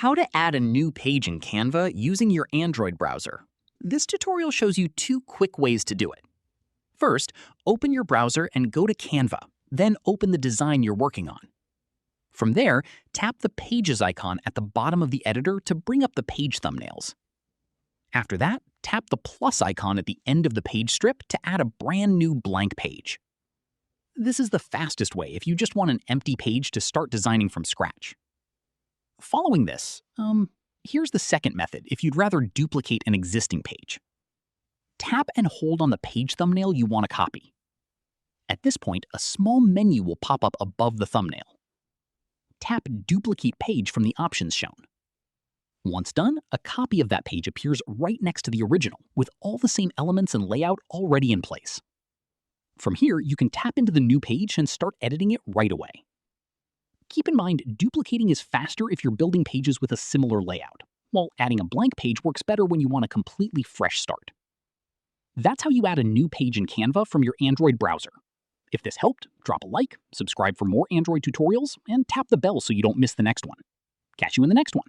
How to add a new page in Canva using your Android browser. This tutorial shows you two quick ways to do it. First, open your browser and go to Canva, then open the design you're working on. From there, tap the Pages icon at the bottom of the editor to bring up the page thumbnails. After that, tap the plus icon at the end of the page strip to add a brand new blank page. This is the fastest way if you just want an empty page to start designing from scratch. Following this, here's the second method if you'd rather duplicate an existing page. Tap and hold on the page thumbnail you want to copy. At this point, a small menu will pop up above the thumbnail. Tap Duplicate Page from the options shown. Once done, a copy of that page appears right next to the original, with all the same elements and layout already in place. From here, you can tap into the new page and start editing it right away. Keep in mind, duplicating is faster if you're building pages with a similar layout, while adding a blank page works better when you want a completely fresh start. That's how you add a new page in Canva from your Android browser. If this helped, drop a like, subscribe for more Android tutorials, and tap the bell so you don't miss the next one. Catch you in the next one.